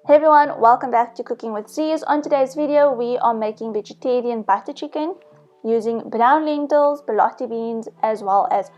Hey everyone, welcome back to Cooking with Zeez. On today's video, we are making vegetarian butter chicken using brown lentils, balloti beans, as well as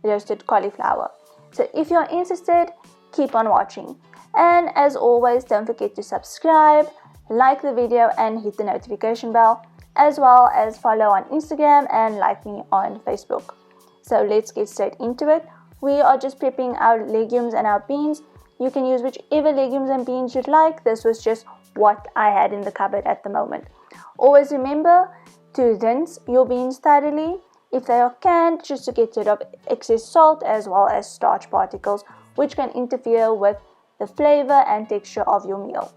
roasted cauliflower. So if you're interested, keep on watching. And as always, don't forget to subscribe, like the video and hit the notification bell, as well as follow on Instagram and like me on Facebook. So let's get straight into it. We are just prepping our legumes and our beans. You can use whichever legumes and beans you'd like. This was just what I had in the cupboard at the moment. Always remember to rinse your beans thoroughly. If they are canned, just to get rid of excess salt as well as starch particles, which can interfere with the flavor and texture of your meal.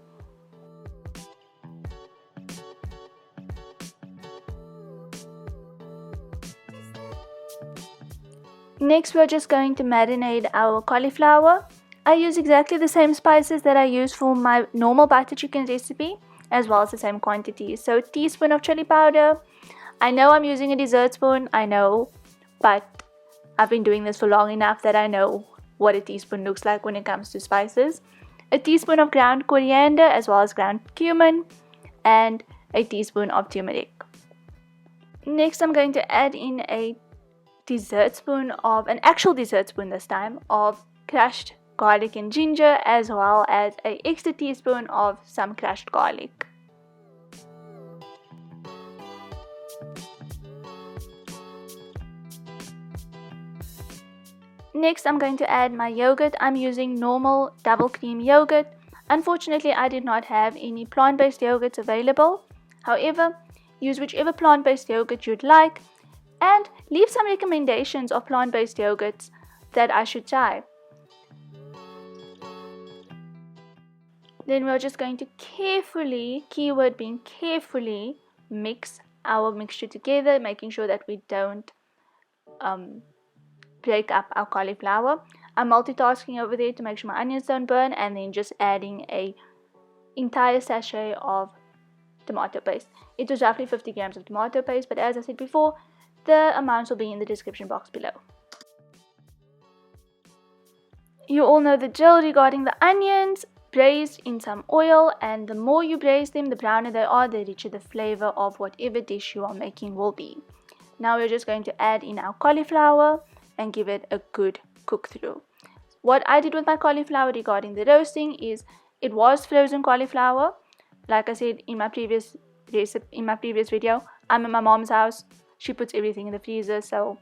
Next, we're just going to marinate our cauliflower. I use exactly the same spices that I use for my normal butter chicken recipe, as well as the same quantity. So, a teaspoon of chili powder. I know I'm using a dessert spoon, I know, but I've been doing this for long enough that I know what a teaspoon looks like when it comes to spices. A teaspoon of ground coriander, as well as ground cumin, and a teaspoon of tumeric. Next, I'm going to add in an actual dessert spoon this time, of crushed garlic and ginger, as well as an extra teaspoon of some crushed garlic. Next, I'm going to add my yogurt. I'm using normal double cream yogurt. Unfortunately, I did not have any plant-based yogurts available. However, use whichever plant-based yogurt you'd like and leave some recommendations of plant-based yogurts that I should try. Then we're just going to carefully, keyword being carefully, mix our mixture together, making sure that we don't break up our cauliflower. I'm multitasking over there to make sure my onions don't burn, and then just adding an entire sachet of tomato paste. It was roughly 50 grams of tomato paste, but as I said before, the amounts will be in the description box below. You all know the drill regarding the onions. Braise in some oil, and the more you braise them, the browner they are, the richer the flavor of whatever dish you are making will be. Now we're just going to add in our cauliflower and give it a good cook through. What I did with my cauliflower regarding the roasting is it was frozen cauliflower. Like I said in my previous video, I'm in my mom's house. She puts everything in the freezer, so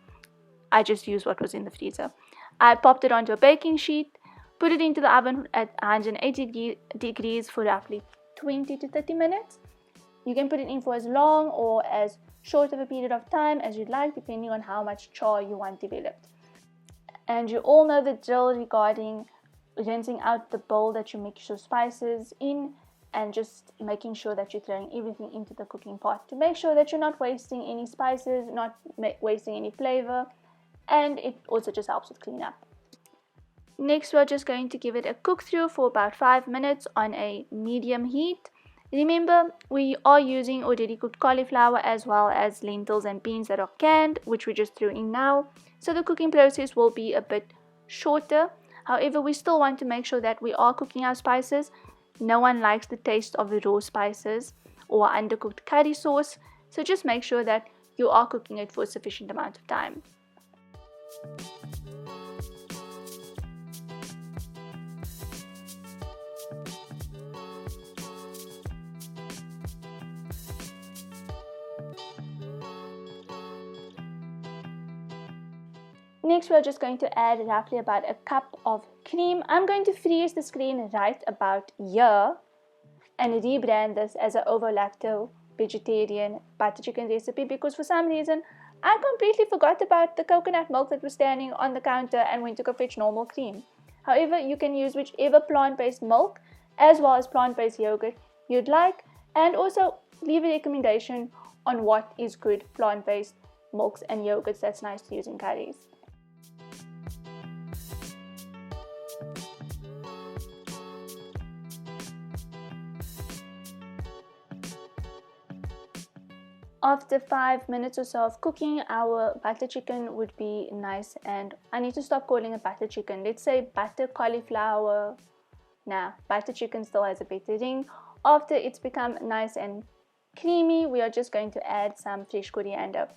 I just used what was in the freezer. I popped it onto a baking sheet, put it into the oven at 180 degrees for roughly 20 to 30 minutes. You can put it in for as long or as short of a period of time as you'd like, depending on how much char you want developed. And you all know the drill regarding rinsing out the bowl that you mix your spices in, and just making sure that you're throwing everything into the cooking pot to make sure that you're not wasting any spices, not wasting any flavor, and it also just helps with cleanup. Next, we're just going to give it a cook through for about 5 minutes on a medium heat. Remember, we are using already cooked cauliflower as well as lentils and beans that are canned, which we just threw in now. So the cooking process will be a bit shorter. However, we still want to make sure that we are cooking our spices. No one likes the taste of the raw spices or undercooked curry sauce. So just make sure that you are cooking it for a sufficient amount of time. Next, we're just going to add roughly about a cup of cream. I'm going to freeze the screen right about here and rebrand this as an Ovo-Lacto vegetarian butter chicken recipe, because for some reason I completely forgot about the coconut milk that was standing on the counter and went to go fetch normal cream. However, you can use whichever plant-based milk as well as plant-based yogurt you'd like, and also leave a recommendation on what is good plant-based milks and yogurts that's nice to use in curries. After 5 minutes or so of cooking, our butter chicken would be nice, and I need to stop calling it butter chicken. Let's say butter cauliflower Now, butter chicken still has a better ring. After it's become nice and creamy, we are just going to add some fresh coriander.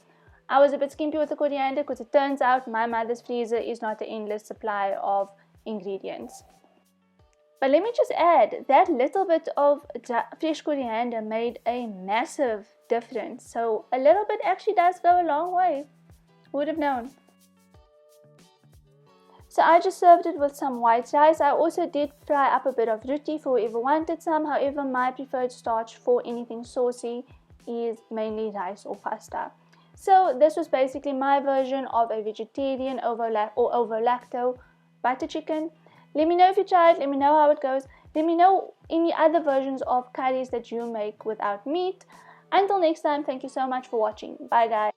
I was a bit skimpy with the coriander because it turns out my mother's freezer is not an endless supply of ingredients. But let me just add, that little bit of fresh coriander made a massive difference. So a little bit actually does go a long way. Who would have known? So I just served it with some white rice. I also did fry up a bit of roti for whoever wanted some. However, my preferred starch for anything saucy is mainly rice or pasta. So this was basically my version of a vegetarian Ovo-Lacto butter chicken. Let me know if you tried, let me know how it goes. Let me know any other versions of curries that you make without meat. Until next time, thank you so much for watching. Bye guys.